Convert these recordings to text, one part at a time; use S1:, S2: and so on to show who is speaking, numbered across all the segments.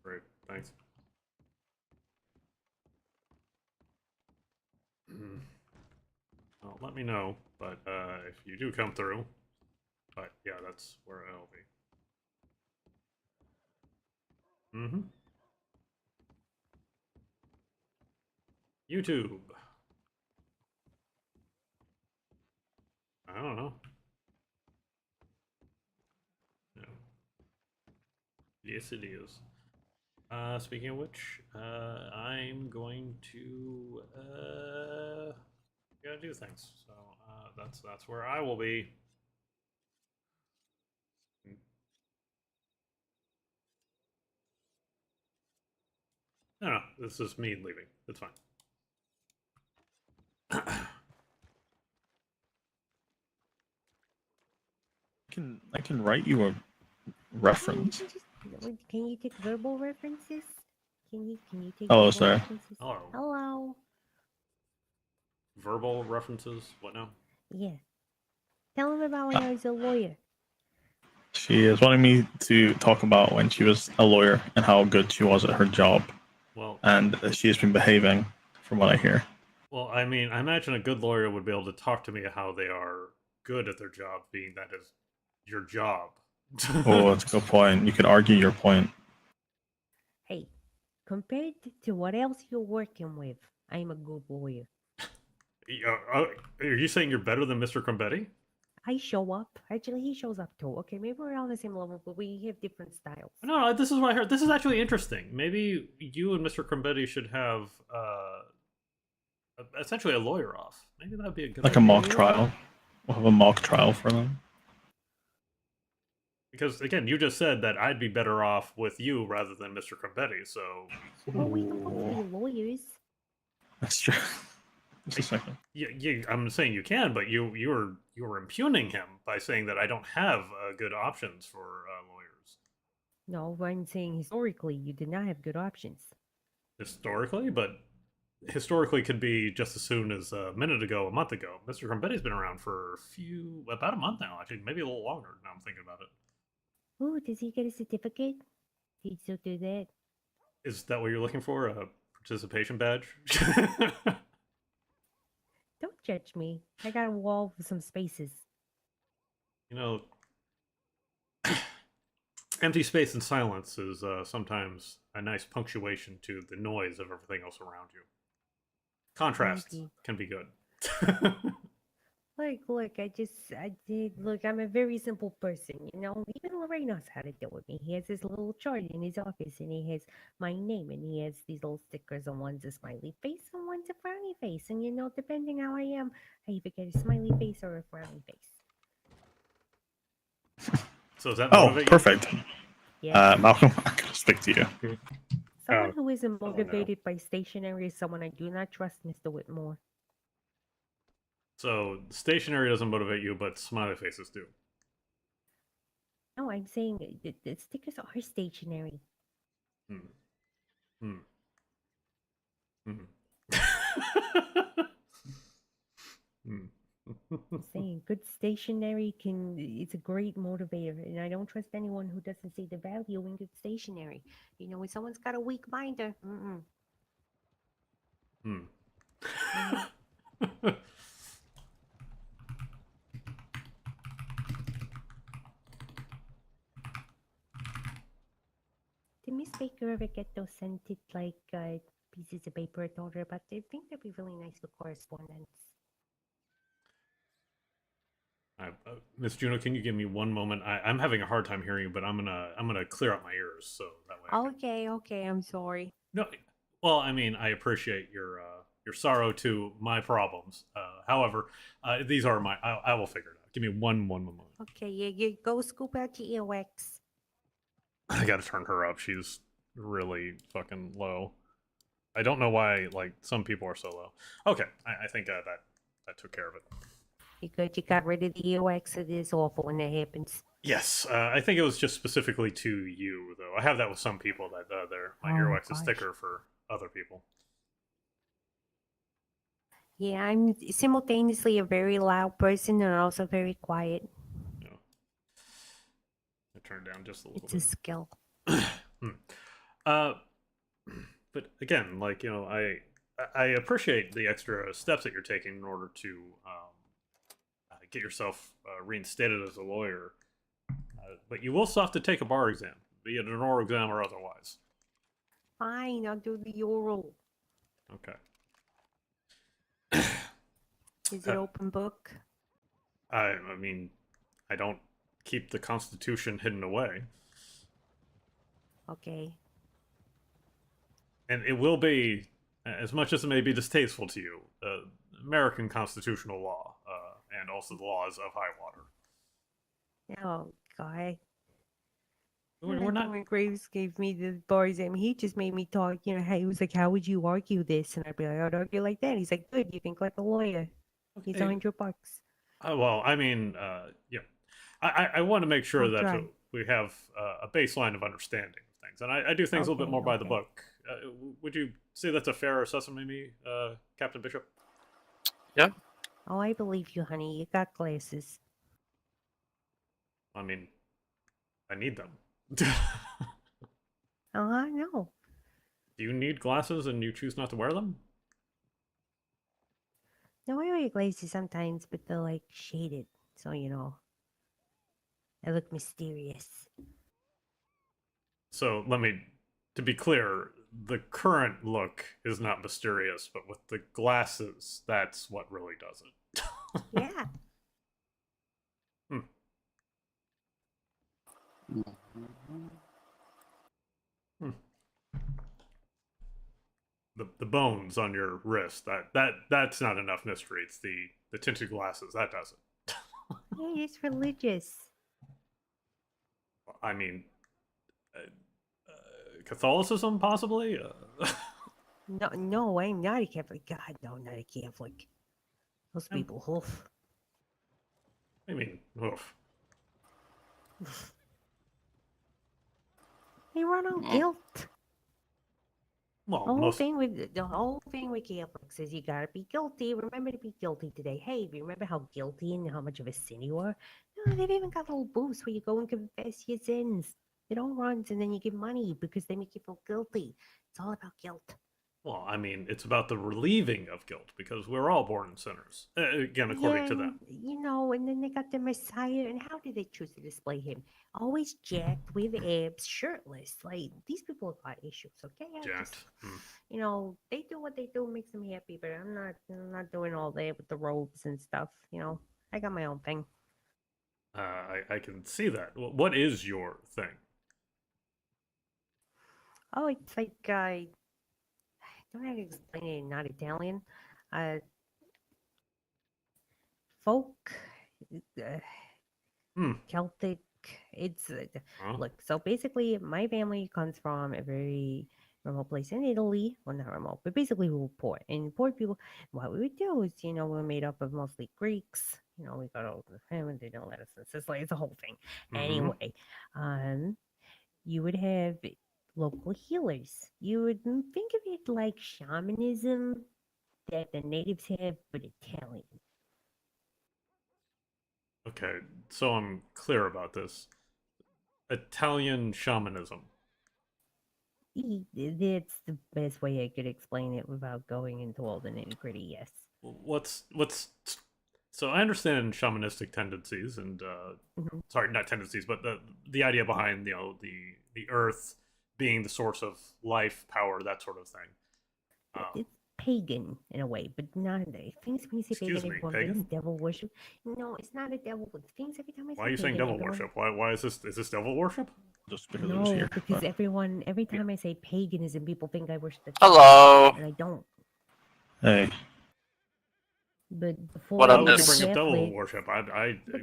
S1: Great, thanks. Well, let me know, but if you do come through, but yeah, that's where I'll be. YouTube. I don't know. No. Yes, it is. Speaking of which, I'm going to gotta do things. So that's where I will be. No, this is me leaving. It's fine.
S2: I can write you a reference.
S3: Can you take verbal references? Can you take
S2: Hello,
S3: verbal
S2: sir.
S3: references?
S1: Hello.
S3: Hello.
S1: Verbal references? What now?
S3: Yeah. Tell him about when I was a lawyer.
S2: She is wanting me to talk about when she was a lawyer and how good she was at her job,
S1: Well,
S2: and she has been behaving, from what I hear.
S1: well, I mean, I imagine a good lawyer would be able to talk to me how they are good at their job, being that is your job.
S2: Oh, that's a good point. You could argue your point.
S3: Hey, compared to what else you're working with, I'm a good lawyer.
S1: Are you saying you're better than Mr. Crumbetti?
S3: I show up. Actually, he shows up too. Okay, maybe we're on the same level, but we have different styles.
S1: No, this is what I heard. This is actually interesting. Maybe you and Mr. Crumbetti should have essentially a lawyer off. Maybe that'd be a good
S2: Like
S1: idea.
S2: a mock trial. We'll have a mock trial for them.
S1: Because again, you just said that I'd be better off with you rather than Mr. Crumbetti. So
S3: Well, we can both be lawyers.
S2: That's true. Just a second.
S1: yeah, I'm saying you can, but you were impugning him by saying that I don't have good options for lawyers
S3: No, I'm saying historically, you did not have good options.
S1: historically, but historically could be just as soon as a minute ago, a month ago. Mr. Crumbetti's been around for about a month now, actually, maybe a little longer. Now I'm thinking about it.
S3: Oh, does he get a certificate? He'd still do that.
S1: Is that what you're looking for? A participation badge?
S3: Don't judge me. I got a wall with some spaces.
S1: You know, empty space and silence is sometimes a nice punctuation to the noise of everything else around you. Contrast can be good.
S3: Look, look, I'm a very simple person, you know? Even Lorraine knows how to deal with me. He has this little chart in his office, and he has my name, and he has these little stickers, and one's a smiley face, and one's a frowny face. And, you know, depending how I am, I either get a smiley face or a frowny face.
S1: So is that
S2: perfect.
S3: Yeah.
S2: Malcolm, I'm going to speak to you.
S3: Someone who isn't motivated by stationery is someone I do not trust, Mr. Whitmore.
S1: So stationery doesn't motivate you, but smiley faces do.
S3: No, I'm saying the stickers are stationery.
S1: Hmm.
S3: I'm saying good stationery it's a great motivator, and I don't trust anyone who doesn't see the value in good stationery. You know, when someone's got a weak binder, Did Miss Baker ever get those scented pieces of paper I told her about? I think that'd be really nice for correspondence.
S1: Miss Juno, can you give me one moment? I'm having a hard time hearing you, but I'm gonna clear out my ears so that way.
S3: Okay, I'm sorry.
S1: No, well, I mean, I appreciate your sorrow to my problems. However, these are my. I will figure it out. Give me one moment.
S3: Okay, you go scoop out your earwax.
S1: I gotta turn her up. She's really fucking low. I don't know why. Like some people are so low. Okay, I think that took care of it.
S3: You got rid of the earwax. It is awful when that happens.
S1: Yes, I think it was just specifically to you, though. I have that with some people that my earwax is thicker for other people.
S3: Yeah, I'm simultaneously a very loud person and also very quiet.
S1: Yeah. I turned down just a little
S3: bit.
S1: It's
S3: a skill.
S1: Uh, but again, like I appreciate the extra steps that you're taking in order to get yourself reinstated as a lawyer. But you will still have to take a bar exam, be it an oral exam or otherwise.
S3: Fine, I'll do the oral.
S1: Okay.
S3: Is it
S1: Uh,
S3: open book?
S1: I mean, I don't keep the Constitution hidden away,
S3: Okay.
S1: and it will be, as much as it may be distasteful to you, American constitutional law, and also the laws of high water.
S3: Oh, God.
S1: We're not.
S3: When Graves gave me the bar exam, he just made me talk. He was like, "How would you argue this?" And I'd be like, "I'd argue like that." He's like, "Good, you think like a lawyer." He's
S1: Okay.
S3: $100.
S1: Well, I mean, I want to make sure
S3: I'll
S1: that
S3: try.
S1: we have a baseline of understanding of things, and I do things a little bit
S3: Okay,
S1: more by the
S3: okay.
S1: book. Would you say that's a fair assessment, maybe, Captain Bishop?
S3: Oh, I believe you, honey. You got glasses.
S1: I mean, I need them.
S3: Oh, I know.
S1: Do you need glasses and you choose not to wear them?
S3: No, I wear glasses sometimes, but they're like shaded, so I look mysterious.
S1: So to be clear, the current look is not mysterious, but with the glasses, that's what really does it.
S3: Yeah.
S1: The bones on your wrist, that's not enough mystery. It's the tinted glasses that does it.
S3: Yeah, it's religious.
S1: I mean, Catholicism possibly.
S3: No, I'm not a Catholic. God, no, not a Catholic. Those
S1: Um,
S3: people, oof.
S1: I mean, oof.
S3: They run on guilt.
S1: Well,
S3: The whole
S1: most.
S3: thing with Catholics is you gotta be guilty. Remember to be guilty today. Hey, do you remember how guilty and how much of a sin you are? No, they've even got little booths where you go and confess your sins. It all runs, and then you give money because they make you feel guilty. It's all about guilt.
S1: Well, I mean, it's about the relieving of guilt because we're all born sinners. Again, according to them.
S3: And then they got the Messiah, and how do they choose to display him? Always jacked with abs, shirtless. Like these people have got issues, okay?
S1: Jacked.
S3: They do what they do, makes them happy, but I'm not doing all that with the robes and stuff. I got my own thing.
S1: I can see that. What is your thing?
S3: Oh, it's like I don't know how to explain it in not Italian. Uh, folk, uh,
S1: Hmm.
S3: Celtic. It's
S1: Huh?
S3: look. So basically, my family comes from a very remote place in Italy. Well, not remote, but basically we were poor. And poor people, what we would do is, we're made up of mostly Greeks. We got over the family. They don't let us in Sicily. It's a whole thing.
S1: Mm-hmm.
S3: Anyway, you would have local healers. You would think of it like shamanism that the natives have, but Italian.
S1: Okay, so I'm clear about this. Italian shamanism.
S3: That's the best way I could explain it without going into all the nitty gritty. Yes.
S1: What's so I understand shamanistic tendencies and
S3: Mhm.
S1: sorry, not tendencies, but the idea behind the earth being the source of life, power, that sort of thing.
S3: It's pagan in a way, but not things when you say pagan,
S1: Excuse me,
S3: everyone
S1: pagan?
S3: thinks devil worship. No, it's not a devil. Things every time I
S1: Why
S3: say
S1: are you saying
S3: pagan,
S1: devil
S3: everyone.
S1: worship? Why is this devil worship?
S2: Just because it was
S3: No,
S2: here.
S3: because
S2: But
S3: every time I say paganism, people think I worship the devil,
S4: Hello.
S3: and I don't.
S2: hey,
S3: But before
S4: What
S1: Why
S4: up,
S3: I
S1: would you
S3: was
S4: this?
S1: bring up devil
S3: Catholic,
S1: worship?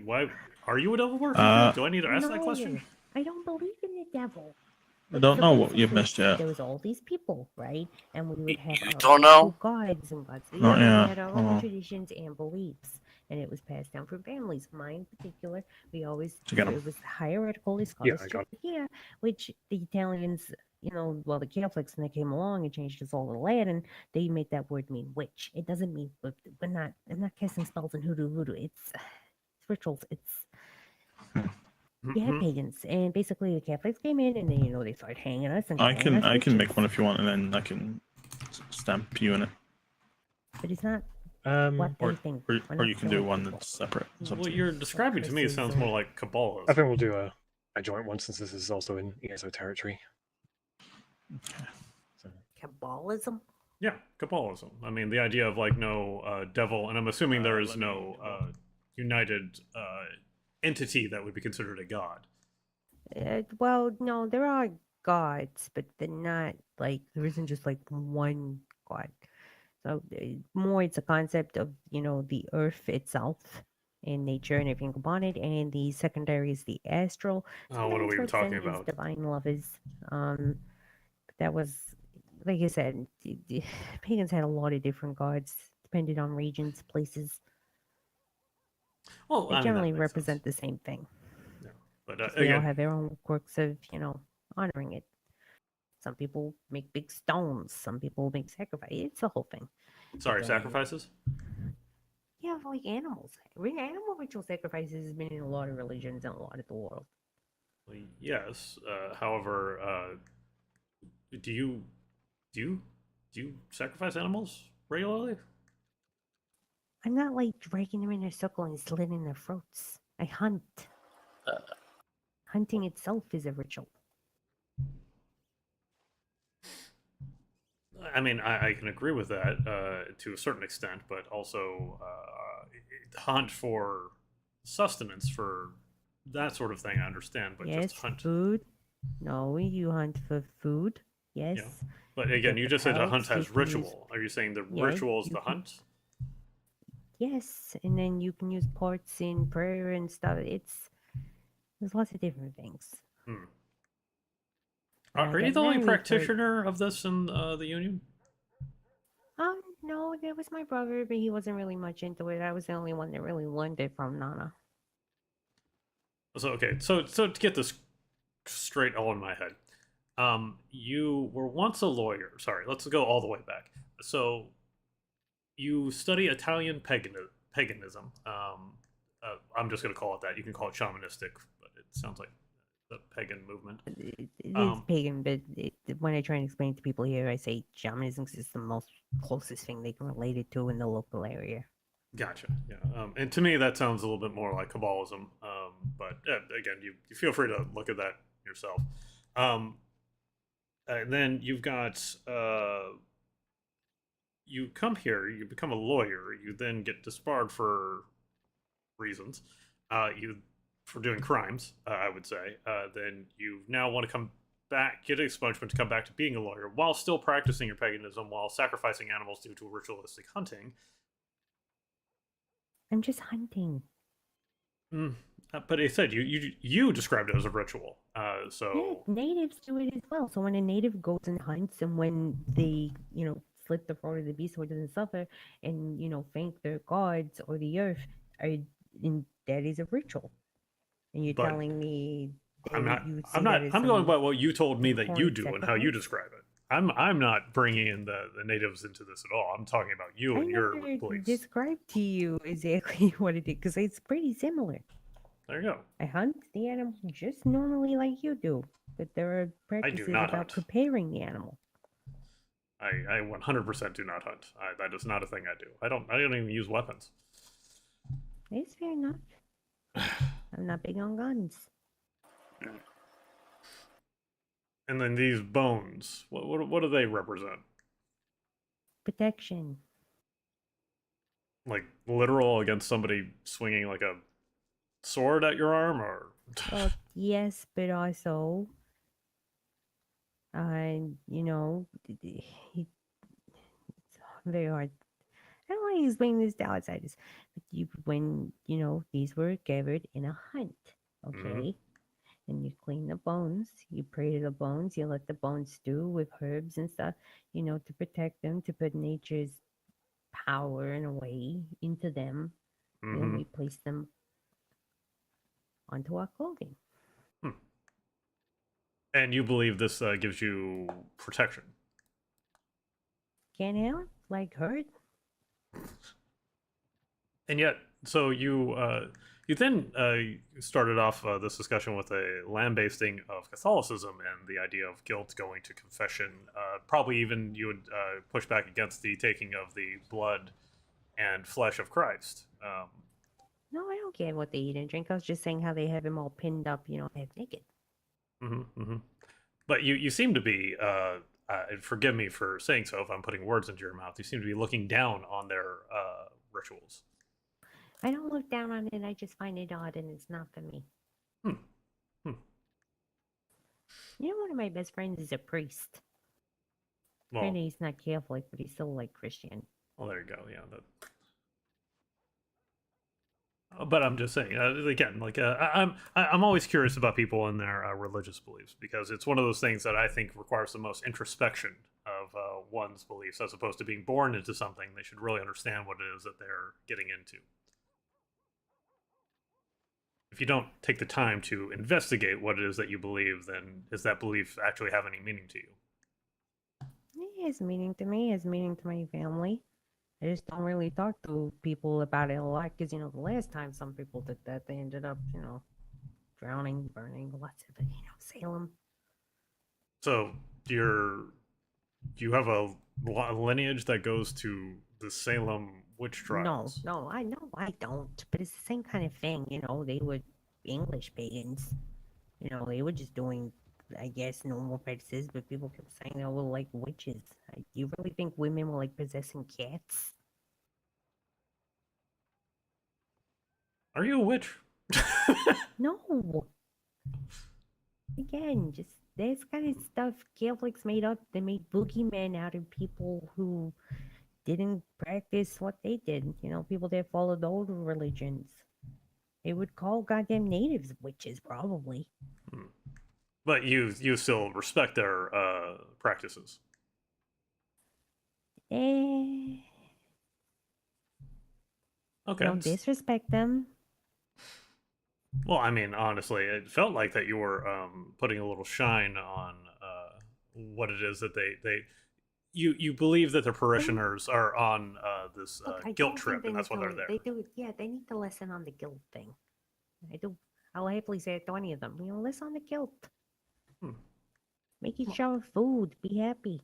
S1: Why are you a devil worshiper?
S2: Uh,
S1: Do I need to ask that question?
S3: I don't believe in the devil.
S2: I don't
S3: So
S2: know what you've
S3: basically,
S2: missed yet.
S3: there was all these people, right? And we would have
S4: You
S3: our
S4: don't
S3: local
S4: know?
S3: gods and gods.
S2: Oh,
S3: Yeah, we
S2: yeah.
S3: had our
S2: Oh.
S3: own traditions and beliefs, and it was passed down from families. Mine in particular, we always
S2: Did you get 'em?
S3: it was hierarchical. It's
S1: Yeah,
S3: called
S1: I got
S3: yeah, which the Italians, well, the Catholics, when they came along and changed us all to Latin, they made that word mean witch. It doesn't mean I'm not casting spells and hoodoo. It's rituals. It's You had
S1: Mhm.
S3: pagans, and basically the Catholics came in, and then they started hanging us and
S2: I
S3: calling us
S2: can make
S3: witches.
S2: one if you want, and then I can stamp you in it,
S3: But it's not what
S4: Um,
S3: they
S2: or
S3: think.
S2: or,
S3: We're
S2: or
S3: not
S2: you can do
S3: killing
S2: one
S3: people.
S2: that's separate. It's up
S1: What
S2: to you.
S1: you're describing to me sounds more like
S4: I
S1: Kabbalism.
S4: think we'll do a joint one since this is also in ESO territory.
S2: Okay.
S4: So,
S3: Kabbalism?
S1: Yeah, Kabbalism. I mean, the idea of like no devil, and I'm assuming there is
S2: Let me
S1: no
S2: roll.
S1: united entity that would be considered a god.
S3: Well, no, there are gods, but they're not like there isn't just like one god. So more, it's a concept of the earth itself and nature and everything upon it, and the secondary is the astral.
S1: Oh, what are
S3: Sometimes
S1: we even talking
S3: represented as
S1: about?
S3: divine lovers. But that was like I said, the pagans had a lot of different gods, depending on regions, places.
S1: Well,
S3: They
S1: I mean that
S3: generally
S1: makes sense.
S3: represent the same thing.
S1: Yeah, but
S3: Just they all
S1: again,
S3: have their own quirks of honoring it. Some people make big stones. Some people make sacrifice. It's a whole thing.
S1: sorry,
S3: But,
S1: sacrifices.
S3: yeah, like animals. Animal ritual sacrifices has been in a lot of religions and a lot of the world.
S1: Well, yes. However, do you do you do you sacrifice animals regularly?
S3: I'm not like dragging them in a circle and slitting their throats. I hunt. Hunting itself is a ritual.
S1: I mean, I can agree with that to a certain extent, but also hunt for sustenance for that sort of thing. I understand, but
S3: Yes,
S1: just hunt.
S3: food. No, you hunt for food. Yes.
S1: Yeah. But
S3: You
S1: again,
S3: get
S1: you
S3: the
S1: just said a hunt
S3: pelts, you
S1: has
S3: can use-
S1: ritual. Are you saying the
S3: Yeah,
S1: ritual is
S3: you
S1: the
S3: can-
S1: hunt?
S3: Yes, and then you can use parts in prayer and stuff. There's lots of different things.
S1: Hmm.
S3: When I
S1: Are you
S3: get
S1: the only
S3: married, like,
S1: practitioner of this in the union?
S3: no, there was my brother, but he wasn't really much into it. I was the only one that really learned it from Nana.
S1: So okay, so to get this straight all in my head, you were once a lawyer. Sorry, let's go all the way back. So you study Italian paganism. I'm just going to call it that. You can call it shamanistic, but it sounds like the pagan movement.
S3: It is
S1: Um,
S3: pagan, but when I try and explain it to people here, I say shamanism is the most closest thing they can relate it to in the local area.
S1: Gotcha. Yeah. And to me, that sounds a little bit more like Kabbalism. But again, you feel free to look at that yourself. And then you've got you come here, you become a lawyer, you then get disbarred for reasons, you for doing crimes, I would say. Then you now want to come back, get an expungement to come back to being a lawyer while still practicing your paganism, while sacrificing animals due to ritualistic hunting.
S3: I'm just hunting.
S1: But it said you described it as a ritual.
S3: Yeah,
S1: So
S3: natives do it as well. So when a native goes and hunts, and when they, slit the throat of the beast so it doesn't suffer, and thank their gods or the earth, and that is a ritual. And you're
S1: But
S3: telling me that
S1: I'm not.
S3: you
S1: I'm
S3: see
S1: not.
S3: that as
S1: I'm going
S3: some
S1: by what you told me that you
S3: abhorrent
S1: do and how you
S3: sacrifice?
S1: describe it. I'm not bringing in the natives into this at all. I'm talking about you
S3: I
S1: and your
S3: never
S1: police.
S3: described to you exactly what it is because it's pretty similar.
S1: There you go.
S3: I hunt the animal just normally like you do, but there are practices
S1: not
S3: about
S1: hunt.
S3: preparing the animal.
S1: I 100% do not hunt. That is not a thing I do. I don't even use weapons.
S3: It's fair enough. I'm not big on guns.
S1: And then these bones. What do they represent?
S3: Protection.
S1: Like literal against somebody swinging like a sword at your arm, or
S3: Well, yes, but also, it's very hard. I don't want to explain this to outsiders, but when these were gathered in a hunt, okay, and you clean the bones, you pray to the bones, you let the bones stew with herbs and stuff, to protect them, to put nature's power in a way into them. And then we place them onto our clothing.
S1: And you believe this gives you protection?
S3: Can't help like hurt.
S1: And yet, so You then started off this discussion with a lambasting of Catholicism and the idea of guilt going to confession. Probably even you would push back against the taking of the blood and flesh of Christ.
S3: No, I don't care what they eat and drink. I was just saying how they have him all pinned up, half naked.
S1: Hmm. But you seem to be, and forgive me for saying so if I'm putting words into your mouth, you seem to be looking down on their rituals.
S3: I don't look down on it. I just find it odd, and it's not for me.
S1: Hmm. Hmm.
S3: One of my best friends is a priest.
S1: Well,
S3: Granted, he's not Catholic, but he's still like Christian.
S1: well, there you go. Yeah. But I'm just saying, again, like I'm always curious about people and their religious beliefs because it's one of those things that I think requires the most introspection of one's beliefs, as opposed to being born into something. They should really understand what it is that they're getting into. If you don't take the time to investigate what it is that you believe, then does that belief actually have any meaning to you?
S3: It has meaning to me. It has meaning to my family. I just don't really talk to people about it a lot because, the last time some people did that, they ended up, drowning, burning, whatever, Salem.
S1: So do you have a lineage that goes to the Salem witch trials?
S3: No, I know I don't. But it's the same kind of thing, They were English pagans. They were just doing, I guess, normal practices, but people kept saying they were like witches. You really think women were like possessing cats?
S1: Are you a witch?
S3: No. Again, just this kind of stuff Catholics made up. They made boogeymen out of people who didn't practice what they did. People that followed the older religions. They would call goddamn natives witches, probably.
S1: But you still respect their practices.
S3: Eh.
S1: Okay.
S3: Don't disrespect them.
S1: Well, I mean, honestly, it felt like that you were putting a little shine on what it is that you believe that their parishioners are on this
S3: Look, I
S1: guilt
S3: don't
S1: trip,
S3: think
S1: and that's why they're there.
S3: They do, yeah, they need to listen on the guilt thing. I do. I'll happily say it to any of them. Listen on the guilt.
S1: Hmm.
S3: Make each other food. Be happy.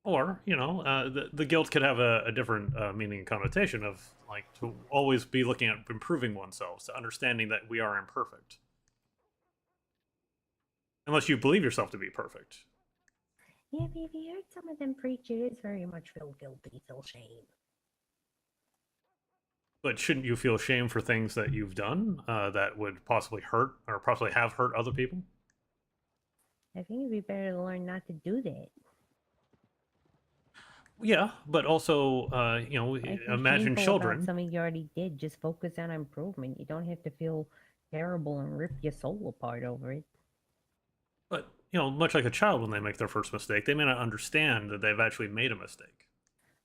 S1: Or the guilt could have a different meaning and connotation of like to always be looking at improving oneself, to understanding that we are imperfect, unless you believe yourself to be perfect.
S3: Yeah, but if you heard some of them preach, it is very much feel guilty, feel shame.
S1: But shouldn't you feel shame for things that you've done that would possibly hurt or possibly have hurt other people?
S3: I think it'd be better to learn not to do that.
S1: Yeah, but also,
S3: If you're
S1: imagine
S3: shameful
S1: children.
S3: about something you already did, just focus on improvement. You don't have to feel terrible and rip your soul apart over it.
S1: But, much like a child when they make their first mistake, they may not understand that they've actually made a mistake.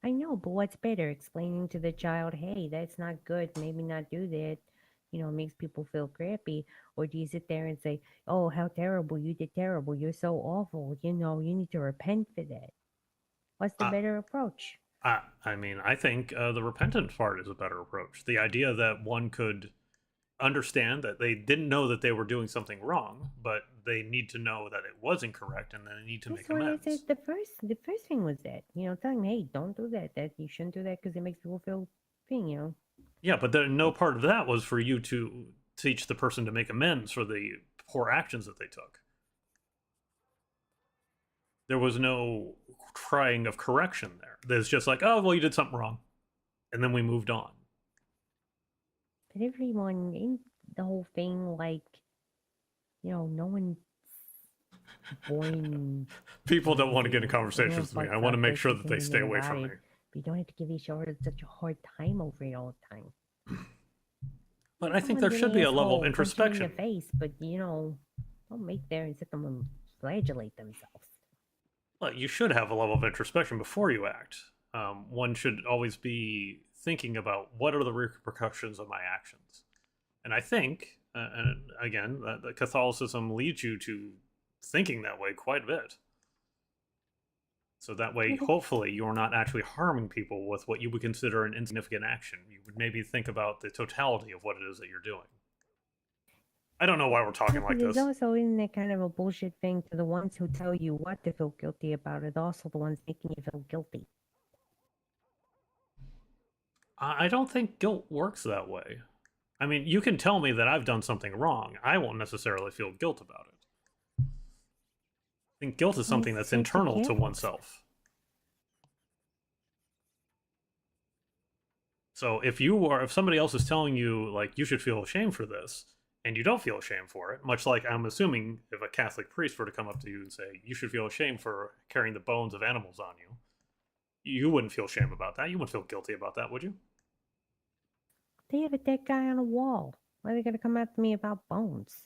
S3: I know, but what's better? Explaining to the child, hey, that's not good, maybe not do that. It makes people feel crappy. Or do you sit there and say, oh, how terrible, you did terrible, you're so awful, you need to repent for that. What's the better approach?
S1: I mean, I think the repentant part is a better approach. The idea that one could understand that they didn't know that they were doing something wrong, but they need to know that it was incorrect, and then they need to make amends.
S3: I said the first thing was that, telling them, hey, don't do that, that you shouldn't do that because it makes people feel thing,
S1: Yeah, but no part of that was for you to teach the person to make amends for the poor actions that they took. There was no trying of correction there. There's just like, oh, well, you did something wrong. And then we moved on.
S3: But everyone in the whole thing, like, no one born.
S1: People don't want to get in conversations with me. I want to make sure that they stay away from me.
S3: But you don't have to give each other such a hard time over it all the time.
S1: But I think there should be a level of introspection.
S3: In the face, but don't make there and sit them and flagellate themselves.
S1: Well, you should have a level of introspection before you act. One should always be thinking about what are the repercussions of my actions. And I think, and again, that Catholicism leads you to thinking that way quite a bit. So that way, hopefully, you're not actually harming people with what you would consider an insignificant action. You would maybe think about the totality of what it is that you're doing. I don't know why we're talking like
S3: There's
S1: this.
S3: also, isn't that kind of a bullshit thing to the ones who tell you what to feel guilty about it, also the ones making you feel guilty.
S1: I don't think guilt works that way. I mean, you can tell me that I've done something wrong. I won't necessarily feel guilt about it. I think guilt is something that's
S3: so it's
S1: internal to
S3: guilt.
S1: oneself. So if somebody else is telling you, like, you should feel ashamed for this, and you don't feel ashamed for it, much like I'm assuming if a Catholic priest were to come up to you and say, you should feel ashamed for carrying the bones of animals on you, you wouldn't feel shame about that. You wouldn't feel guilty about that, would you?
S3: They have a dead guy on a wall. Why are they gonna come after me about bones?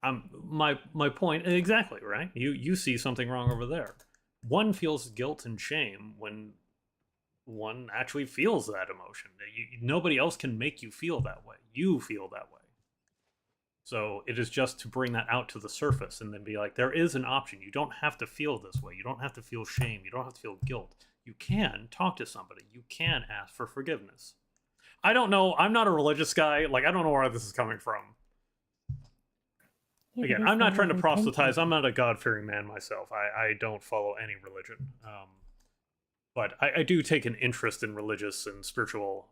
S1: My point exactly, right? You see something wrong over there. One feels guilt and shame when one actually feels that emotion. Nobody else can make you feel that way. You feel that way. So it is just to bring that out to the surface and then be like, there is an option. You don't have to feel this way. You don't have to feel shame. You don't have to feel guilt. You can talk to somebody. You can ask for forgiveness. I don't know. I'm not a religious guy. Like, I don't know where this is coming from.
S3: Yeah,
S1: Again,
S3: but
S1: I'm not
S3: it's
S1: trying to
S3: repentance.
S1: proselytize. I'm not a God-fearing man myself. I don't follow any religion. But I do take an interest in religious and spiritual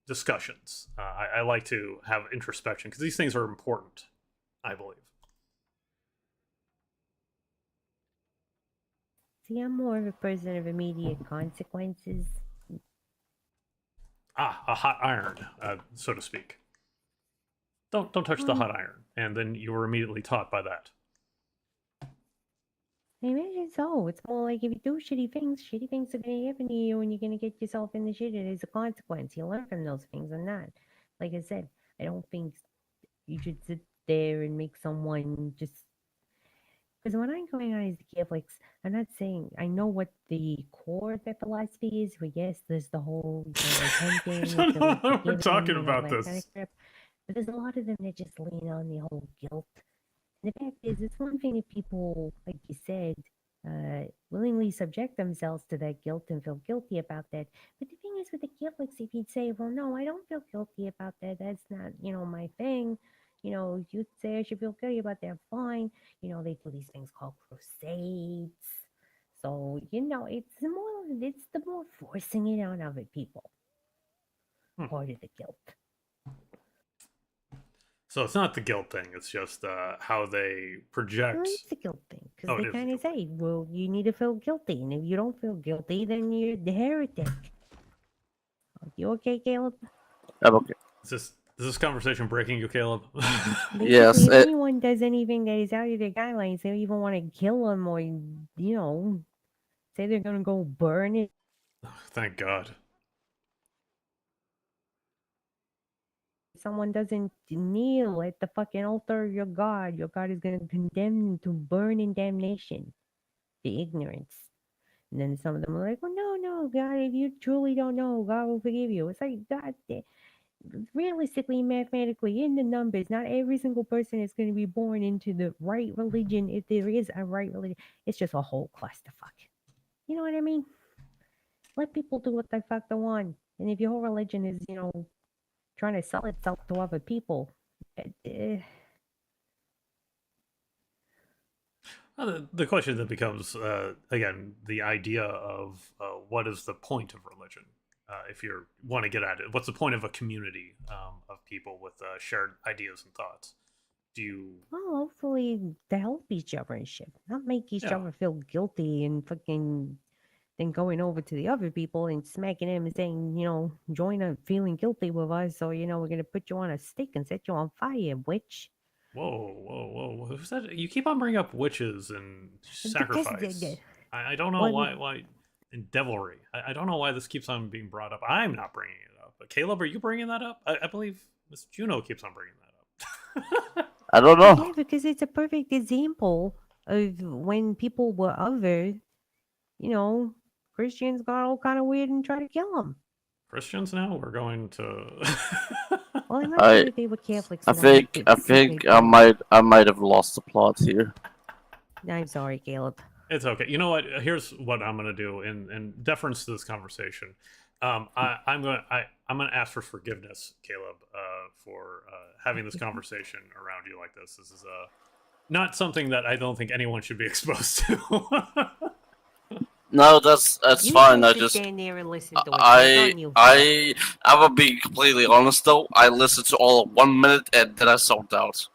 S1: discussions. I like to have introspection because these things are important, I believe.
S3: See, I'm more of a person of immediate consequences.
S1: A hot iron, so to speak. Don't touch the hot iron, and then you were immediately taught by that.
S3: I imagine so. It's more like if you do shitty things are gonna happen to you, and you're gonna get yourself in the shit. It is a consequence. You learn from those things, or not. Like I said, I don't think you should sit there and make someone just. Because when I'm going on as the Catholics, I'm not saying I know what the core of their philosophy is. But yes, there's the whole repenting.
S1: I don't know why we're
S3: forgiving,
S1: talking
S3: and all
S1: about
S3: that kind
S1: this.
S3: of crap. But there's a lot of them that just lean on the whole guilt. And the fact is, it's one thing if people, like you said, willingly subject themselves to that guilt and feel guilty about that. But the thing is with the Catholics, if you'd say, well, no, I don't feel guilty about that. That's not, my thing. You'd say I should feel guilty about that. Fine. They do these things called crusades. So, it's the more forcing it on other people. Part of the guilt.
S1: So it's not the guilt thing. It's just how they project.
S3: Well, it's a guilt thing because
S1: Oh, it
S3: they
S1: is a
S3: kind of
S1: guilt
S3: say, "Well, you need to feel guilty, and if you don't feel guilty, then you're the heretic." You okay, Caleb?
S5: I'm okay.
S1: Is this conversation breaking you, Caleb?
S5: Yes,
S3: Basically, if anyone does anything that is out of their guidelines, they even want to kill them or say they're gonna go burn it.
S1: Thank God.
S3: Someone doesn't kneel at the fucking altar of your God is gonna condemn them to burn in damnation, the ignorance. And then some of them are like, "Well, no, God, if you truly don't know, God will forgive you." It's like, God, realistically, mathematically, in the numbers, not every single person is going to be born into the right religion. If there is a right religion, it's just a whole clusterfuck. You know what I mean? Let people do what the fuck they want. And if your whole religion is, trying to sell itself to other people,
S1: The question then becomes, again, the idea of what is the point of religion? If you want to get at it, what's the point of a community of people with shared ideas and thoughts?
S3: Well, hopefully to help each other and shit, not make each
S1: Yeah.
S3: other feel guilty and fucking then going over to the other people and smacking them and saying, join up feeling guilty with us, or we're gonna put you on a stick and set you on fire, witch.
S1: Whoa! Who's that? You keep on bringing up witches and sacrifice. I don't know why and devilry. I don't know why this keeps on being brought up. I'm not bringing it up, but Caleb, are you bringing that up? I believe Miss Juno keeps on bringing that up.
S5: I don't know.
S3: Yeah, because it's a perfect example of when people were other, Christians got all kind of weird and tried to kill them.
S1: Christians now? We're going to.
S3: Well, I'm not sure if they were Catholics.
S5: I think I might have lost the plot here.
S3: I'm sorry, Caleb.
S1: It's okay. You know what? Here's what I'm gonna do in deference to this conversation. I'm gonna ask for forgiveness, Caleb, for having this conversation around you like this. This is not something that I don't think anyone should be exposed to.
S5: No, that's
S3: You
S5: fine.
S3: just
S5: I
S3: sit
S5: just
S3: stand there and listen to it. That's on you.
S5: I will be completely honest though. I listened to all of 1 minute and then I zoned out.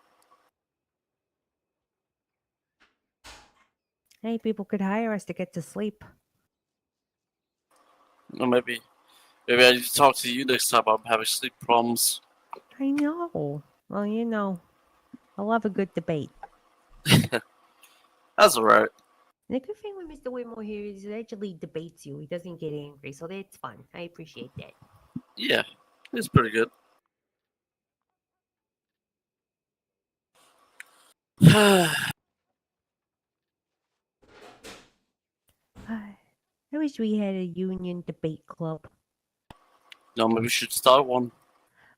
S3: Hey, people could hire us to get to sleep.
S5: Or maybe I need to talk to you next time I'm having sleep problems.
S3: I know. Well, you know, I love a good debate.
S5: That's alright.
S3: The good thing with Mr. Whitmore here is he actually debates you. He doesn't get angry, so that's fun. I appreciate that.
S5: Yeah, it's pretty good.
S3: I wish we had a union debate club.
S5: No, maybe we should start one.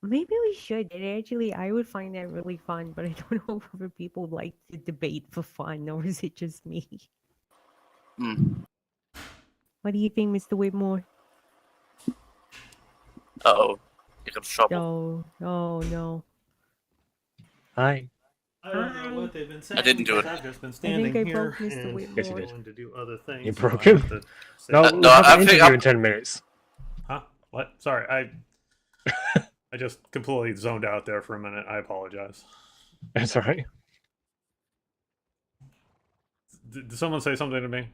S3: Maybe we should. And actually, I would find that really fun, but I don't know if other people like to debate for fun, or is it just me?
S5: Hmm.
S3: What do you think, Mr. Whitmore?
S5: Uh-oh. You got trouble.
S3: No. Oh, no.
S4: Hi.
S1: I don't know what they've been saying.
S5: I didn't do it.
S1: I've just been
S3: I
S1: standing
S3: think I
S1: here
S3: broke Mr.
S1: and
S3: Whitmore.
S4: Yes, you did.
S1: going to do other things.
S4: You
S1: so
S4: broke
S1: I
S4: him?
S1: have to say-
S4: No,
S5: no,
S4: we'll have
S5: I
S4: an
S5: think
S4: interview
S5: I'm-
S4: in 10 minutes.
S1: Huh? What? Sorry, I just completely zoned out there for a minute. I apologize.
S4: That's all right.
S1: Did someone say something to me?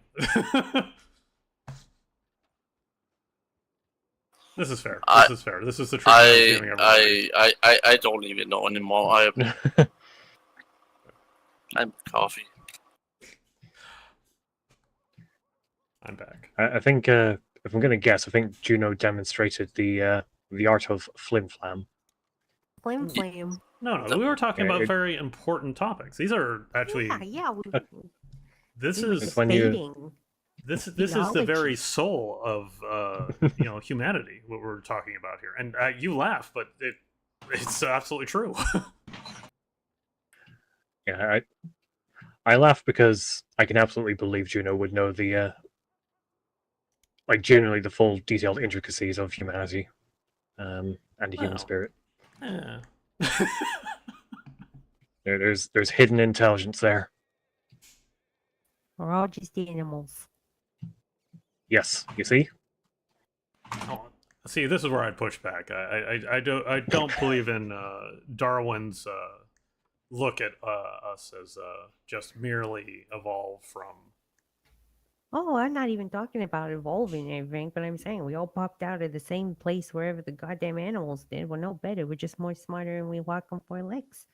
S1: This is fair. This is fair. This is the treatment I'm giving everybody.
S5: I don't even know anymore. I'm coffee.
S1: I'm back.
S4: I think, if I'm going to guess, I think Juno demonstrated the art of flim flam.
S3: Flim flam.
S1: No, we were talking
S4: Yeah,
S1: about
S4: it-
S1: very important topics. These are actually.
S3: Yeah.
S1: This
S3: we were
S1: is
S4: when you-
S3: debating.
S1: this is the
S3: theology.
S1: very soul of humanity. What we're talking about here, and you laugh, but it's absolutely true.
S4: Yeah, I laugh because I can absolutely believe Juno would know the generally the full detailed intricacies of humanity, and the human
S1: Wow.
S4: spirit.
S1: Yeah.
S4: There's hidden intelligence there.
S3: We're all just animals.
S4: Yes, you see.
S1: Oh, see, this is where I'd push back. I don't believe in Darwin's look at us as just merely evolved from.
S3: Oh, I'm not even talking about evolving and everything, but I'm saying we all popped out of the same place wherever the goddamn animals did. We're no better. We're just more smarter and we walk on four legs.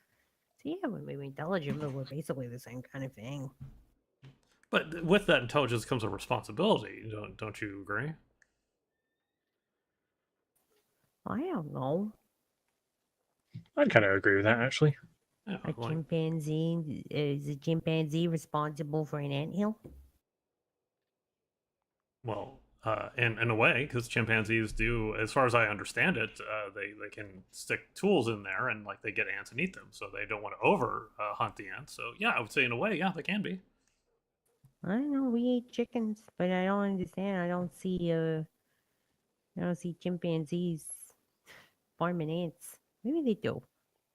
S3: So yeah, we're maybe intelligent, but we're basically the same kind of thing.
S1: But with that intelligence comes a responsibility. Don't you agree?
S3: I don't know.
S4: I'd kind of agree with that actually.
S1: Yeah,
S3: A
S1: like-
S3: chimpanzee is a chimpanzee responsible for an anthill?
S1: well, in a way, because chimpanzees do, as far as I understand it, they can stick tools in there and like they get ants and eat them, so they don't want to over hunt the ants. So yeah, I would say in a way, yeah, they can be.
S3: I don't know. We eat chickens, but I don't understand. I don't see chimpanzees farming ants. Maybe they do.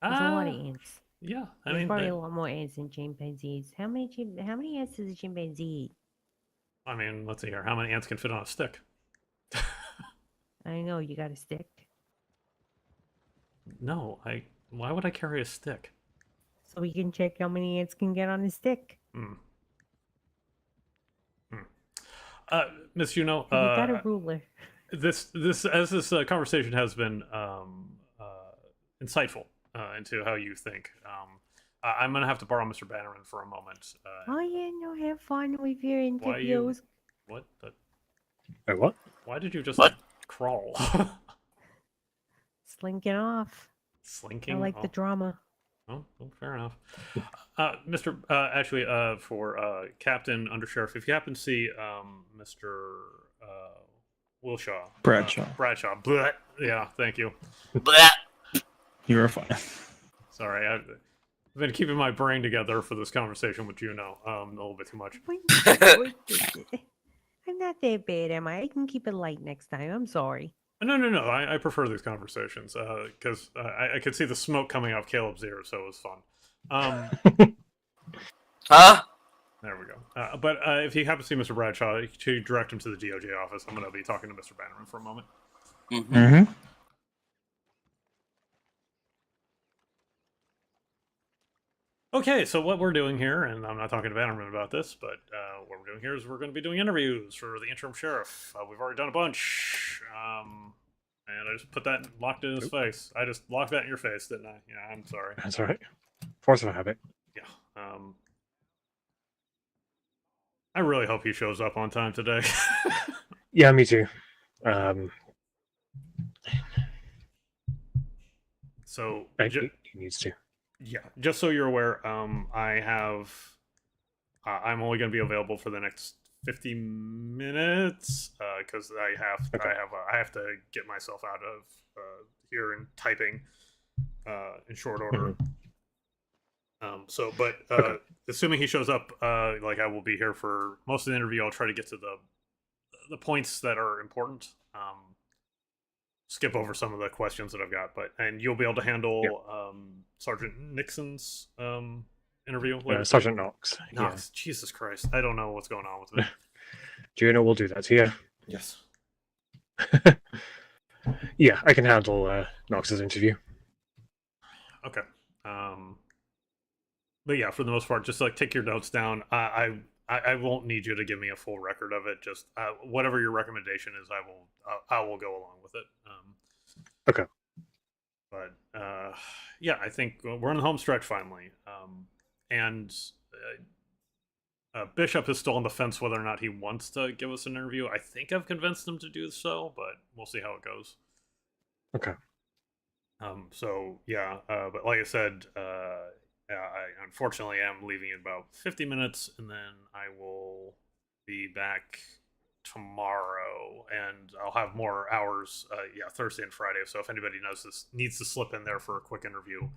S3: There's a lot of ants.
S1: Yeah, I
S3: There's
S1: mean,
S3: probably a lot more ants than chimpanzees. How many ants does a chimpanzee eat?
S1: I mean, let's see here. How many ants can fit on a stick?
S3: I know you got a stick.
S1: No, why would I carry a stick?
S3: So we can check how many ants can get on a stick.
S1: Miss Juno,
S3: Have you got a ruler?
S1: this conversation has been insightful into how you think. I'm gonna have to borrow Mr. Bannerman for a moment.
S3: Oh yeah, no, have fun with your
S1: Why you-
S3: interviews.
S1: What?
S4: Wait, what?
S1: Why did you just
S5: What?
S1: crawl?
S3: Slinking off.
S1: Slinking.
S3: I like the drama.
S1: Oh, well, fair enough. Mr. For Captain Undersheriff, if you happen to see Mr. Wilshaw.
S2: Bradshaw.
S1: Bradshaw. Bleh. Yeah, thank you.
S5: Blah.
S2: You were fine.
S1: Sorry. I've been keeping my brain together for this conversation with Juno a little bit too much.
S3: I'm not that bad, am I? I can keep it light next time. I'm sorry.
S1: No. I prefer these conversations because I could see the smoke coming off Caleb's ear, so it was fun.
S5: Huh?
S1: There we go. But if you happen to see Mr. Bradshaw, to direct him to the DOJ office, I'm going to be talking to Mr. Bannerman for a moment.
S5: Mm-hmm.
S2: Mm-hmm.
S1: Okay, so what we're doing here, and I'm not talking to Bannerman about this, but what we're doing here is we're going to be doing interviews for the interim sheriff. We've already done a bunch, and I just put that locked in his face. I just locked that in your face, didn't I? Yeah, I'm sorry.
S4: That's all right. Force of habit.
S1: Yeah. I really hope he shows up on time today.
S4: Yeah, me too.
S1: So,
S4: He needs to.
S1: yeah, just so you're aware, I have. I'm only going to be available for the next 50 minutes because I have to get myself out of here and typing in short order.
S4: Okay.
S1: Assuming he shows up, like I will be here for most of the interview. I'll try to get to the points that are important. Skip over some of the questions that I've got, and you'll be able to handle Sergeant Nixon's interview later.
S4: Sergeant Knox.
S1: Knox, Jesus Christ, I don't know what's going on with me.
S4: Juno will do that to you.
S1: Yes.
S4: Yeah, I can handle Knox's interview.
S1: Okay. But yeah, for the most part, just like take your notes down. I won't need you to give me a full record of it. Just whatever your recommendation is, I will go along with it.
S4: Okay.
S1: But yeah, I think we're in the home stretch finally. And Bishop is still on the fence whether or not he wants to give us an interview. I think I've convinced him to do so, but we'll see how it goes.
S4: Okay.
S1: So yeah, but like I said, I unfortunately am leaving in about 50 minutes, and then I will be back tomorrow, and I'll have more hours. Yeah, Thursday and Friday. So if anybody needs to slip in there for a quick interview,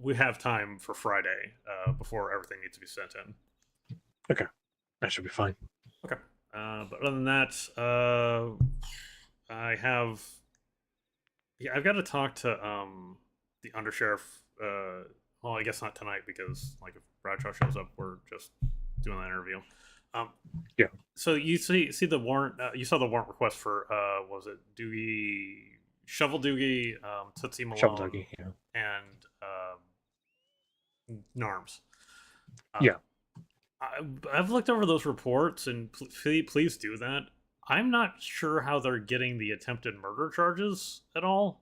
S1: we have time for Friday before everything needs to be sent in.
S4: Okay, that should be fine.
S1: Okay. But other than that, I've got to talk to the undersheriff. Well, I guess not tonight because like if Bradshaw shows up, we're just doing that interview.
S4: Yeah.
S1: So you see the warrant. You saw the warrant request for was it Shovel Doogie, Tootsie Malone,
S4: Shovel Doogie, yeah.
S1: and Narms.
S4: Yeah.
S1: I've looked over those reports, and please do that. I'm not sure how they're getting the attempted murder charges at all.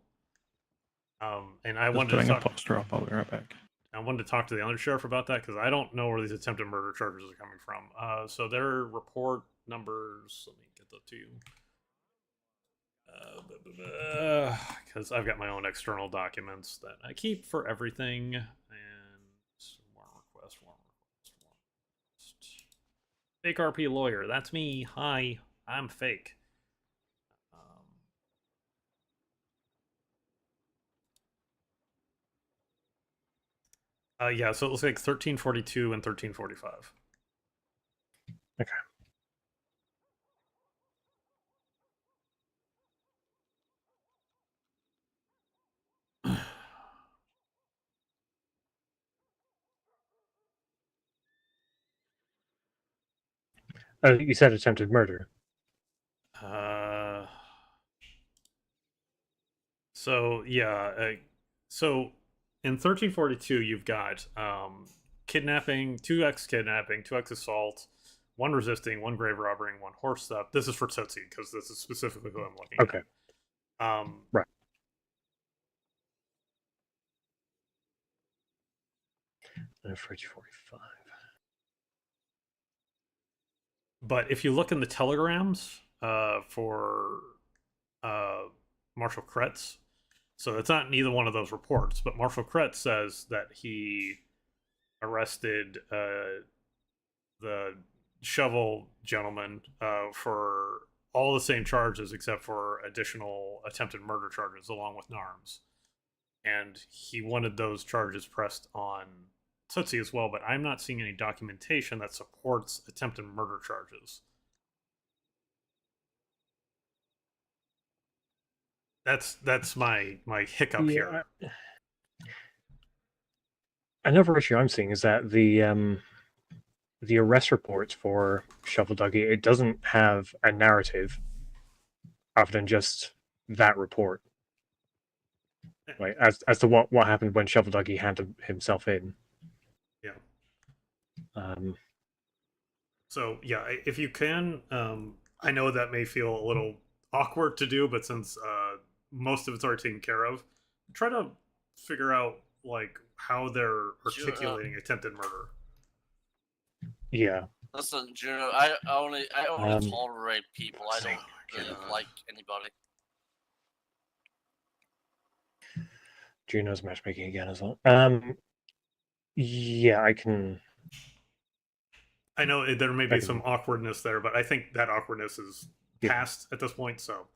S1: And I wanted
S2: putting
S1: to
S2: a poster up. I'll be right back.
S1: I wanted to talk to the undersheriff about that because I don't know where these attempted murder charges are coming from. So their report numbers, let me get that to you. Because I've got my own external documents that I keep for everything. And warrant request. Fake RP lawyer. That's me. Hi. I'm fake. Yeah, so it looks like 1342 and 1345.
S4: Okay. You said attempted murder.
S1: So yeah, so in 1342 you've got kidnapping, 2x kidnapping, 2x assault, 1 resisting, 1 grave robbery, and 1 horse theft. This is for Tootsie because this is specifically who I'm looking
S4: Okay.
S1: at.
S4: Right. For 45.
S1: But if you look in the telegrams for Marshal Kretz, so it's not in either one of those reports, but Marshal Kretz says that he arrested the Shovel gentleman for all the same charges except for additional attempted murder charges along with Narms. and he wanted those charges pressed on Tootsie as well, but I'm not seeing any documentation that supports attempted murder charges. That's my hiccup here.
S4: Another issue I'm seeing is that the arrest reports for Shovel Duggy, it doesn't have a narrative other than just that report. Right, as to what happened when Shovel Duggy handed himself in.
S1: Yeah.
S4: So
S1: yeah, if you can, I know that may feel a little awkward to do, but since most of it's already taken care of, try to figure out like how they're articulating attempted murder.
S4: Yeah.
S5: Listen, Juno, I only tolerate people. I don't really like anybody.
S4: Juno's matchmaking again as well. Yeah, I can.
S1: I know there may be some awkwardness there, but I think that awkwardness is past at this point. So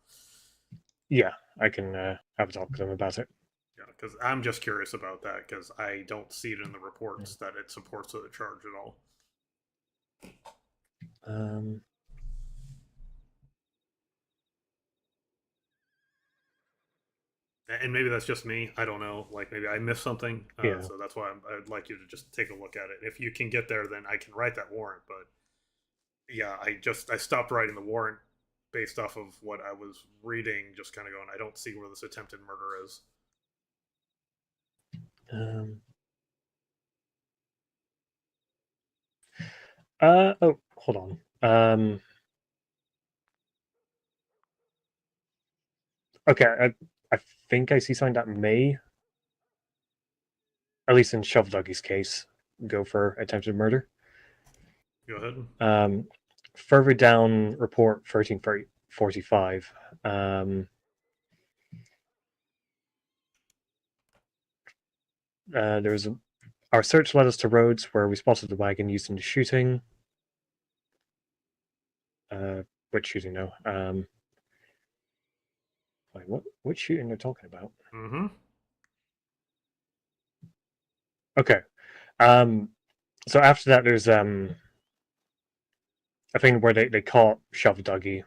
S4: yeah, I can have a talk with them about it.
S1: Yeah, because I'm just curious about that because I don't see it in the reports that it supports the charge at all. And maybe that's just me. I don't know. Like maybe I missed something. So that's why I'd like you to just take a look at it. If you can get there, then I can write that warrant. But yeah, I stopped writing the warrant based off of what I was reading. Just kind of going, I don't see where this attempted murder is.
S4: Oh, hold on. Okay, I think I see something that may, at least in Shovel Duggy's case, go for attempted murder.
S1: Go ahead.
S4: Further down, report 1345. There's our search led us to roads where we spotted the wagon used in the shooting. Which shooting? No. Wait, what shooting they're talking about?
S1: Mm-hmm.
S4: Okay. So after that, there's a thing where they caught Shovel Duggy,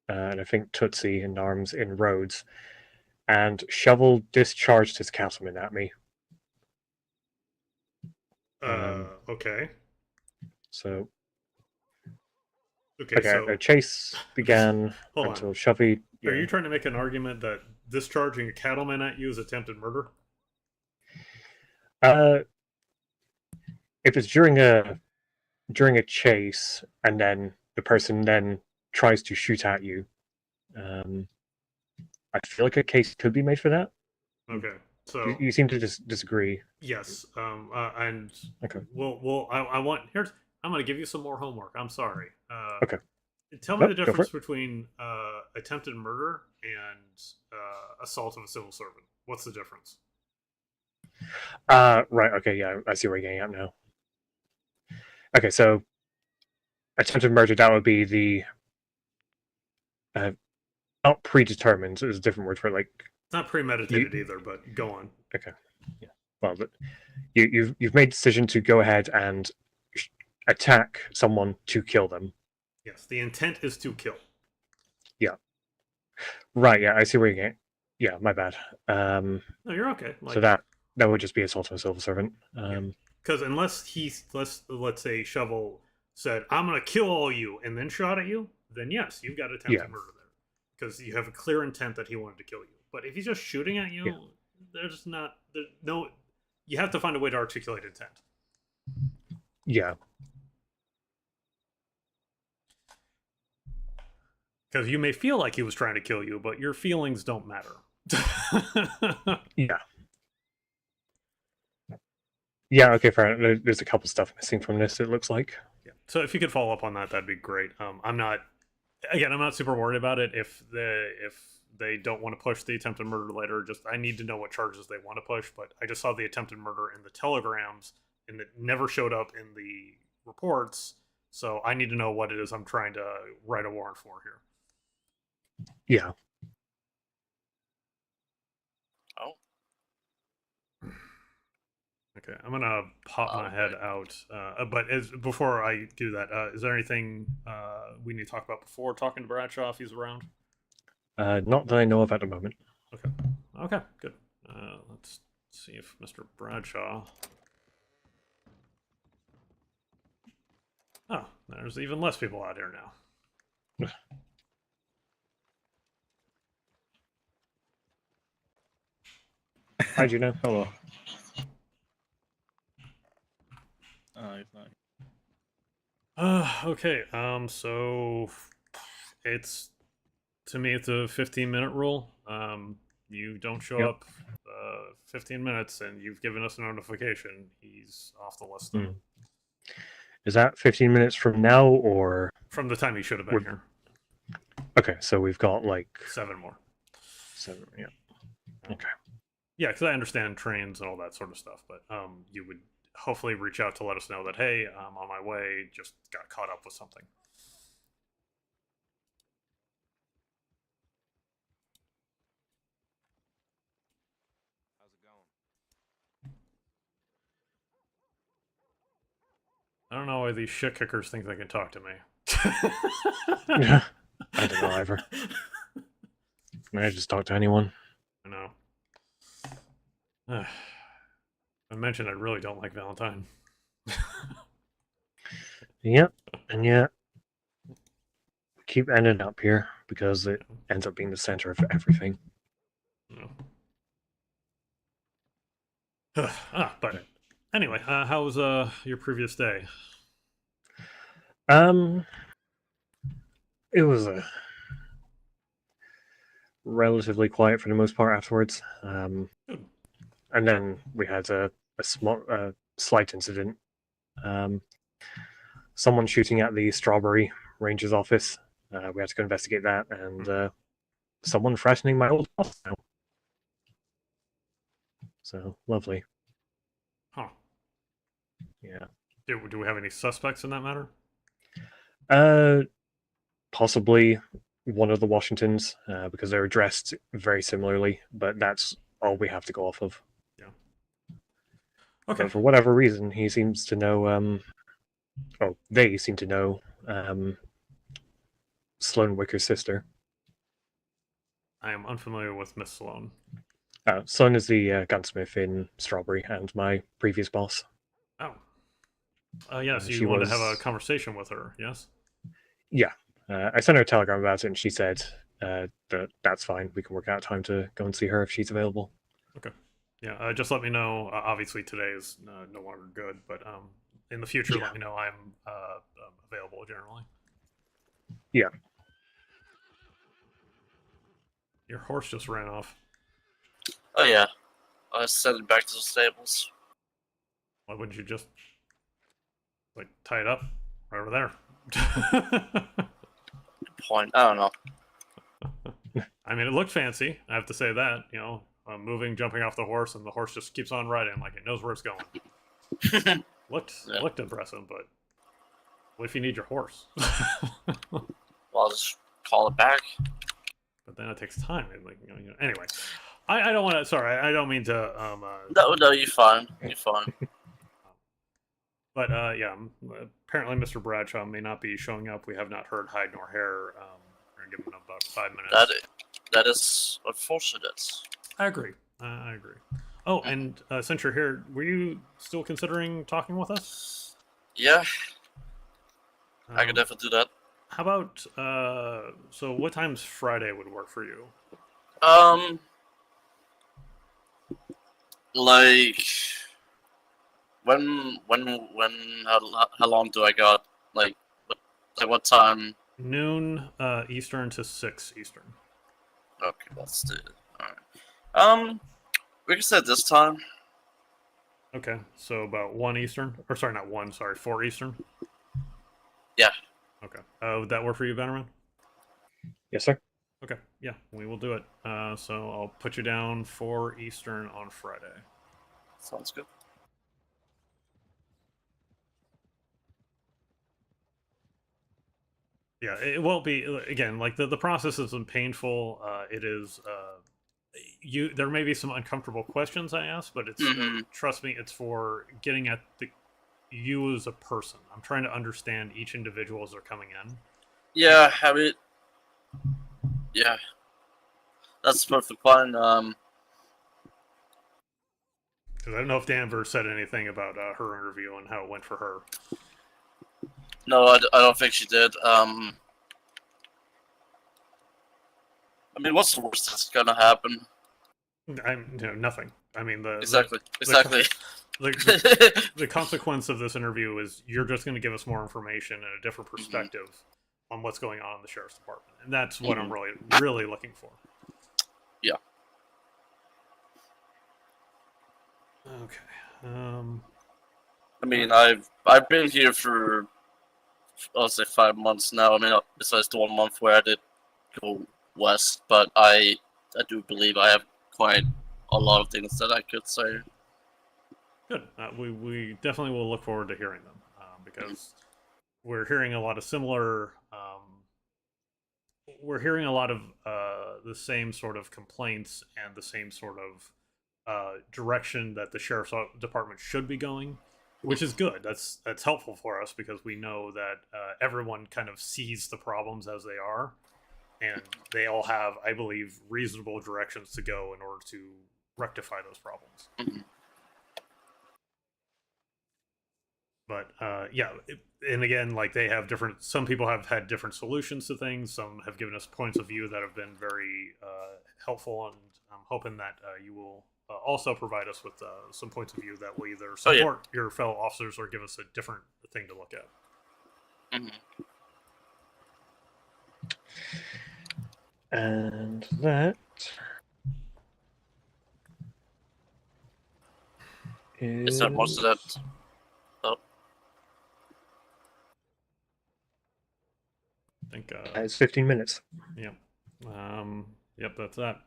S4: and I think Tootsie in arms in Rhodes, and Shovel discharged his cattleman at me.
S1: Okay.
S4: So.
S1: Okay,
S4: so a chase began until Shovey.
S1: Are you trying to make an argument that discharging a cattleman at you is attempted murder?
S4: If it's during a chase and then the person then tries to shoot at you, I feel like a case could be made for that.
S1: Okay, so
S4: you seem to disagree.
S1: Yes, and
S4: okay.
S1: Well, I want here's. I'm going to give you some more homework. I'm sorry.
S4: Okay.
S1: Tell me the difference between attempted murder and assault of a civil servant. What's the difference?
S4: Right. Okay. Yeah, I see where you're getting at now. Okay, so attempted murder, that would be the not predetermined. There's a different word for it. Like
S1: it's not premeditated either. But go on.
S4: Okay. Yeah. Well, but you've made a decision to go ahead and attack someone to kill them.
S1: Yes, the intent is to kill.
S4: Yeah. Right, yeah, I see where you're getting. Yeah, my bad.
S1: No, you're okay.
S4: Like, so that would just be assault on a civil servant.
S1: Because unless let's say Shovel said, "I'm gonna kill all you," and then shot at you, then yes, you've got attempted murder there, because you have a clear intent that he wanted to kill you. But if he's just shooting at you, there's no. You have to find a way to articulate intent.
S4: Yeah.
S1: Because you may feel like he was trying to kill you, but your feelings don't matter.
S4: Yeah. Yeah, okay, fair enough. There's a couple stuff missing from this, it looks like.
S1: Yeah. So if you could follow up on that, that'd be great. I'm not super worried about it. If they don't want to push the attempted murder later, I need to know what charges they want to push. But I just saw the attempted murder in the telegrams, and it never showed up in the reports. So I need to know what it is I'm trying to write a warrant for here.
S4: Yeah.
S5: Oh.
S1: Okay, I'm gonna pop my head out. But before I do that, is there anything we need to talk about before talking to Bradshaw if he's around?
S4: Not that I know of at the moment.
S1: Okay. Okay, good. Let's see if Mr. Bradshaw. Oh, there's even less people out here now.
S4: How'd you know?
S2: Hello. He's not.
S1: Okay. So it's to me it's a 15-minute rule. You don't show
S4: Yep.
S1: up 15 minutes and you've given us a notification. He's off the list
S4: Hmm. Is that 15 minutes from now, or
S1: from the time he should have been
S4: We're-
S1: here.
S4: okay? So we've got like
S1: 7 more.
S4: 7. Yeah. Okay.
S1: Yeah, because I understand trains and all that sort of stuff, but you would hopefully reach out to let us know that, hey, I'm on my way, just got caught up with something.
S6: How's it going?
S1: I don't know why these shit kickers think they can talk to me.
S4: I don't know either. May I just talk to anyone?
S1: I know. I mentioned I really don't like Valentine.
S4: Yep. And yet, we keep ending up here because it ends up being the center of everything.
S1: No. But anyway, how was your previous day?
S4: It was a relatively quiet for the most part afterwards.
S1: Good.
S4: And then we had a small, slight incident. Someone shooting at the Strawberry Ranger's office. We had to go investigate that, and someone threatening my old boss now. So lovely.
S1: Huh.
S4: Yeah.
S1: Do we have any suspects in that matter?
S4: Possibly one of the Washingtons, because they're dressed very similarly, but that's all we have to go off of.
S1: Okay.
S4: But for whatever reason, he seems to know. They seem to know Sloan Wicker's sister.
S1: I am unfamiliar with Miss Sloan.
S4: Sloan is the gunsmith in Strawberry and my previous boss.
S1: Oh. Yes,
S4: She
S1: you wanted to have a
S4: was-
S1: conversation with her, yes?
S4: Yeah. I sent her a telegram about it, and she said that that's fine. We can work out time to go and see her if she's available.
S1: Yeah, just let me know. Obviously, today is no longer good, but in the future,
S4: Yeah.
S1: let me know. I'm available generally.
S4: Yeah.
S1: Your horse just ran off.
S5: Oh yeah, I sent it back to the stables.
S1: Why wouldn't you just like tie it up right over there?
S5: Good point. I don't know.
S1: I mean, it looked fancy. I have to say that. You know, moving, jumping off the horse, and the horse just keeps on riding like it knows where it's going.
S5: Yeah.
S1: Looked impressive, but what if you need your horse?
S5: Well, I'll just call it back.
S1: But then it takes time. And like, you know, anyway, I don't want to. Sorry, I don't mean to.
S5: No, you're fine. You're fine.
S1: But yeah, apparently Mr. Bradshaw may not be showing up. We have not heard hide nor hair. We're gonna give him about 5 minutes.
S5: That is unfortunate.
S1: I agree. I agree. Oh, and since you're here, were you still considering talking with us?
S5: Yeah, I
S1: Um,
S5: could definitely do that.
S1: How about so? What times Friday would work for you?
S5: Like when how long do I got? Like what time?
S1: Noon Eastern to 6 Eastern.
S5: Okay, let's do it. All right. We can set this time.
S1: Okay, so about 1 Eastern, or sorry, not 1. Sorry, 4 Eastern.
S5: Yeah.
S1: Okay. Would that work for you, Bannerman?
S4: Yes, sir.
S1: Okay. Yeah, we will do it. So I'll put you down 4 Eastern on Friday.
S5: Sounds good.
S1: Yeah, it won't be again like the process isn't painful. It is there may be some uncomfortable questions I ask, but it's trust me, it's for getting at you as a person. I'm trying to understand each individual as they're coming in.
S5: Yeah, I mean, yeah, that's perfect fine.
S1: Because I don't know if Danvers said anything about her interview and how it went for her.
S5: No, I don't think she did. I mean, what's the worst that's gonna happen?
S1: Nothing. I mean,
S5: Exactly.
S1: The consequence of this interview is you're just going to give us more information and a different perspective on what's going on in the sheriff's department, and that's what I'm really looking for.
S5: Yeah.
S1: Okay.
S5: I mean, I've been here for, I'll say 5 months now. I mean, besides the 1 month where I did go west, but I do believe I have quite a lot of things that I could say.
S1: Good. We definitely will look forward to hearing them because we're hearing a lot of similar. We're hearing a lot of the same sort of complaints and the same sort of direction that the sheriff's department should be going, which is good. That's helpful for us because we know that everyone kind of sees the problems as they are, and they all have, I believe, reasonable directions to go in order to rectify those problems. But yeah, and again, like they have different. Some people have had different solutions to things. Some have given us points of view that have been very helpful, and I'm hoping that you will also provide us with some points of view that will either support your fellow officers or give us a different thing to look at.
S4: And that
S5: Is that most of that? Oh,
S1: I think
S4: it's 15 minutes.
S1: yeah. Yep, that's that.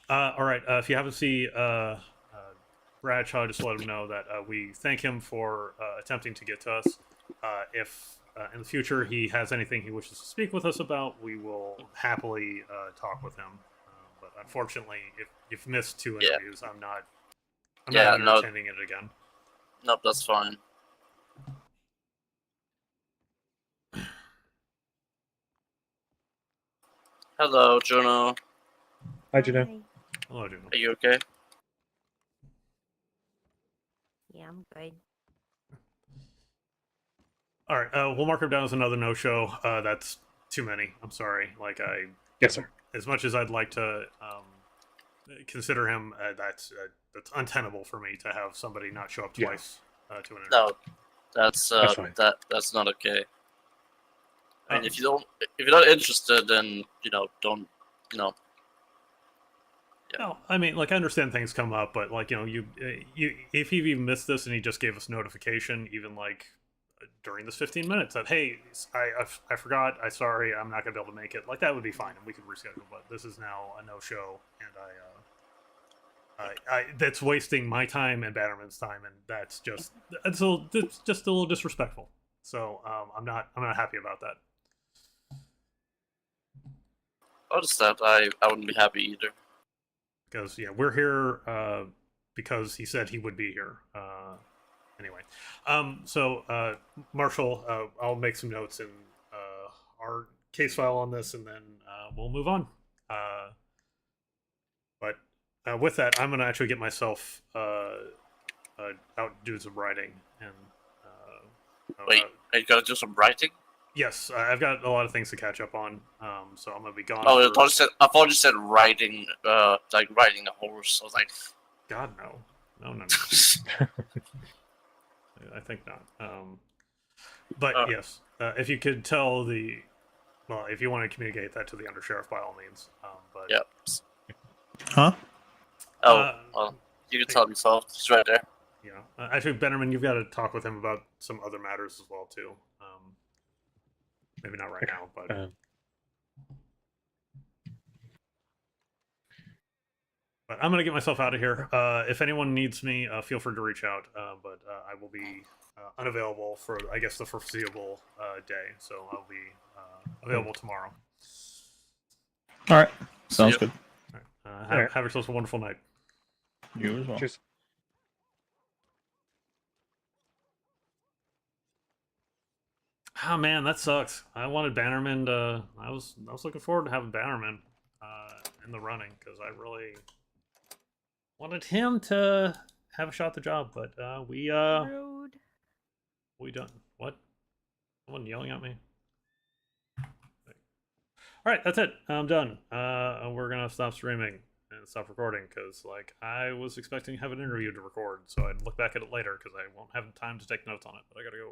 S1: All right. If you happen to see Bradshaw, just let him know that we thank him for attempting to get to us. If in the future he has anything he wishes to speak with us about, we will happily talk with him. But unfortunately, if you've missed 2 interviews, I'm not entertaining it again.
S5: Nope, that's fine. Hello, Juno.
S4: Hi, Juno.
S3: Hi.
S1: Hello, Juno.
S5: Are you okay?
S3: Yeah, I'm good.
S1: All right. We'll mark him down as another no-show. That's too many. I'm sorry. Like
S4: Yes, sir.
S1: as much as I'd like to consider him, that's untenable for me to have somebody not show up twice to an interview.
S5: No, that's
S4: fine.
S5: that's not okay. I mean, if you're not interested, then don't.
S1: No, I mean, like I understand things come up, but like you if he even missed this and he just gave us notification, even like during this 15 minutes that hey, I forgot, sorry, I'm not gonna be able to make it. Like that would be fine, and we could reschedule. But this is now a no-show, and I that's wasting my time and Bannerman's time, and that's just it's just a little disrespectful. So I'm not happy about that.
S5: I understand. I wouldn't be happy either.
S1: Because we're here because he said he would be here. Anyway, so Marshall, I'll make some notes in our case file on this, and then we'll move on. But with that, I'm gonna actually get myself out do some writing and.
S5: Wait, are you gonna do some writing?
S1: Yes, I've got a lot of things to catch up on, so I'm gonna be gone.
S5: Oh, I thought you said riding, like riding a horse. I was like,
S1: God, no. I think not. But yes, if you could tell if you want to communicate that to the undersheriff, by all means. But
S5: yeah.
S2: Huh?
S5: Oh, well, you can tell himself. He's right there.
S1: Yeah. Actually, Bennerman, you've got to talk with him about some other matters as well too. Maybe not right now, but I'm gonna get myself out of here. If anyone needs me, feel free to reach out. But I will be unavailable for, I guess, the foreseeable day. So I'll be available tomorrow.
S2: All right. Sounds
S5: you.
S2: good.
S1: All
S4: Alright.
S1: Have yourselves a wonderful night.
S2: You as well.
S4: Cheers.
S1: Oh man, that sucks. I wanted Bannerman to. I was looking forward to having Bannerman in the running because I really wanted him to have a shot at the job, but we
S3: Rude.
S1: don't. What? Someone yelling at me? All right, that's it. I'm done. We're gonna stop streaming and stop recording because, like, I was expecting to have an interview to record, so I'd look back at it later because I won't have time to take notes on it. But I gotta go.